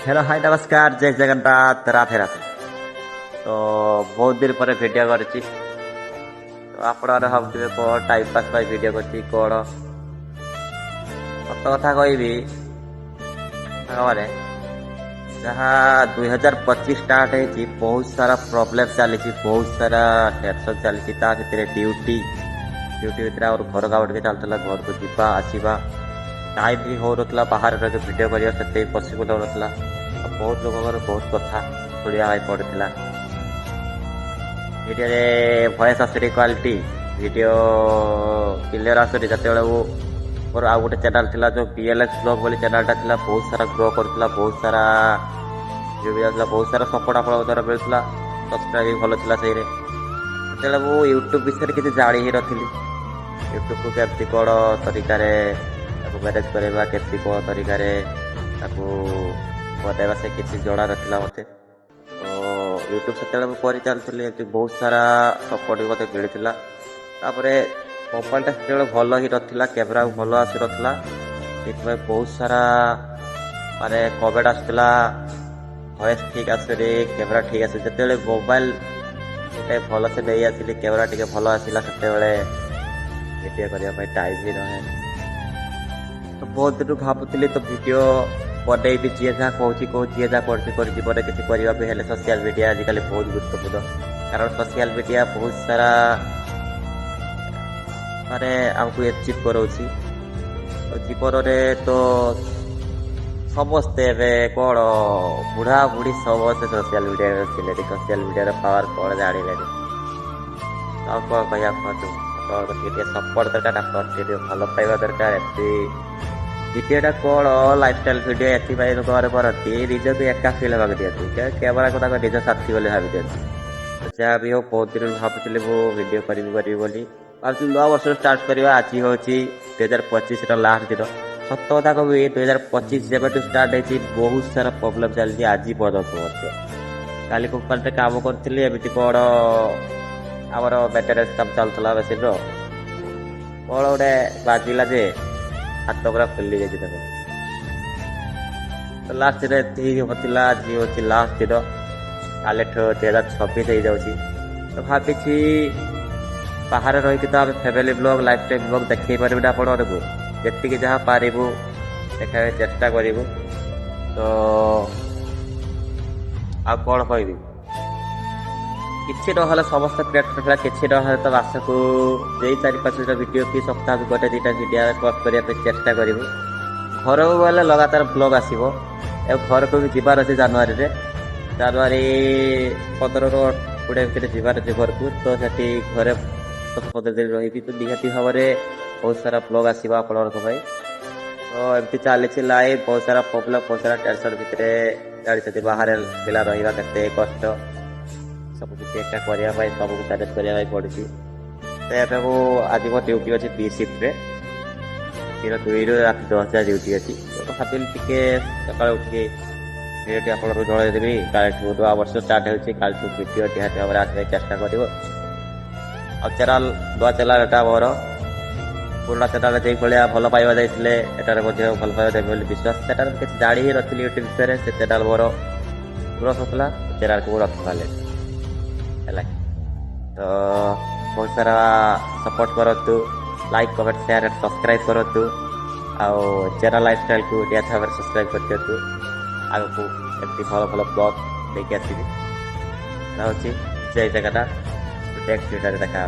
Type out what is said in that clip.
Hello hi नमस्कार जय जगन्नाथ राधे राधे। तो बहुत दिन पर भिडियो करछि तो आपण भावुवे कौन टाइम पास भिडियो करछि कौन सत कथा कहबी जहाँ 2025 स्टार्ट है बहुत सारा प्रोब्लेम चली बहुत सारा टेंशन चली ड्यूटी भितर और घर का टे चलता घर को जीवा आसवा टाइम भी हो ना बाहर रह भिडियो करते पॉसिबल हो ना बहुत लोग बहुत कथा शुणा पड़ा भिडियो भॉइस आसुरी क्वालिटी भिडियो क्लियर आसुरी जो मोर आउ गोटे चैनल थिला जो बीएलएक्स ब्लॉग बोली चैनलटा थिला बहुत सारा ग्रो करथिला बहुत सारा जो भी आसला बहुत सारा सपोर्ट आपन द्वारा मिलथिला सब्सक्राइब भी भलो थिला सही रे तेला वो YouTube विषय किसी जानी ही नथिली YouTube को केमती कोन तरीका रे ताको मैनेज करबा केमती कोन तरीका रे ताको बताइबा से किसी जड़ा नथिला मते तो YouTube से तेला परि चलथिले बहुत सारा सपोर्ट मते मिलथिला तापरे मोबाइल से भल ही रहा कैमेरा भल आस रहा बहुत सारा माने कमेंट आसला वॉइस ठीक आसुरी कैमेरा ठीक आस जो मोबाइल भल से नहीं आसिली कैमेरा टी भल आसला से भिडियो करने टाइम भी रहे तो बहुत दिन भावुली तो भिडियो बन भी जी जहाँ कहूँ जी जहाँ कर किसी करने सोशल मीडिया आजिकल बहुत गुरुत्वपूर्ण कारण सोशल मीडिया बहुत सारा माने आमको एचिव करोची तो जीवन में तो समस्ते कौन बुढ़ा बुढ़ी समस्ते social media social media power कौन जाने कौन कह सपोर्ट दरकार भल पाइबा दरकार भिडियोटा कौन लाइफस्टाइल भिडियो एथपाई लोक करती निज को एका फिल हाँ दिखती कैमेरा को निज साथी बोली भावी दिखती जहाँ भी हो बहुत दिन भावुली वो भिडियो करी बोली आज नया वर्ष स्टार्ट करवा आज हूँ 2025 लास्ट दिन सत कथा कह 2025 जब स्टार्ट होती बहुत सारा प्रोब्लेम चलती आज पर्यटन काली कंपानी काम करी एमती कौन आमर मेटेरियल्स काम चलता मेसीन कौन गोटे बाजिला जे हाथ पूरा फुली जाए तो लास्ट दिन होता आज हूँ लास्ट दिन काली 2026 हो जाऊँगी तो भावी बाहर रही तो आम family blog life time blog देखी पारे आपको जी जहाँ पारू देखा चेष्टा करूँ तो आ कौन कहबी किसी ना समस्त क्रिएटर किसी ना तो मासक जो 4-5 वीडियो कि सप्ताह को गोटे 2टा वीडियो पोस्ट करने चेष्टा करूँ घर को गले लगातार ब्लॉग आसो घर को भी जीवार अच्छे जनवरी 15-20 भितर जीवार अच्छे घर को तो से घरे 10-15 दिन रही तो निहाती भाव में बहुत सारा ब्लॉग आसो आप तो एमती चली लाइफ बहुत सारा प्रोब्लेम बहुत सारा टेंशन भितर जानते बाहर पिला रहा के कष्ट सब किसी एका करने सब मैनेज करने पड़ी तो ये वो आज मो ड्यूटी अच्छी बी सिफ्ट दिन 2 ରୁ रात 10 जाए ड्यूटी अच्छी तो भाविली टे सका उठिक भिडियो आपको जनईदेवी कालू नूआ वर्ष स्टार्ट हो भिडियो निहाती भाव में आसने चेष्टा कर चैनल नुआ चैनल एटा मोर पुराना चैनल जो भाया भल पाइबा जाइए एटार भल पाइबा देवे विश्वास सेटार किसी जानी ही नी यूट्यूब विषय से चैनल मोर ग्रोथ होता चैनल को रखवाले है तो बहुत सारा सपोर्ट करूँ like comment share and subscribe करूँ आउ चैनल लाइफस्टाइल को निहत भाव में सब्सक्राइब कर दिखाँ आगे एमती भल भल ब्लॉग लेके आसवि जय जगन्नाथ नेक्स्ट वीडियो देखा।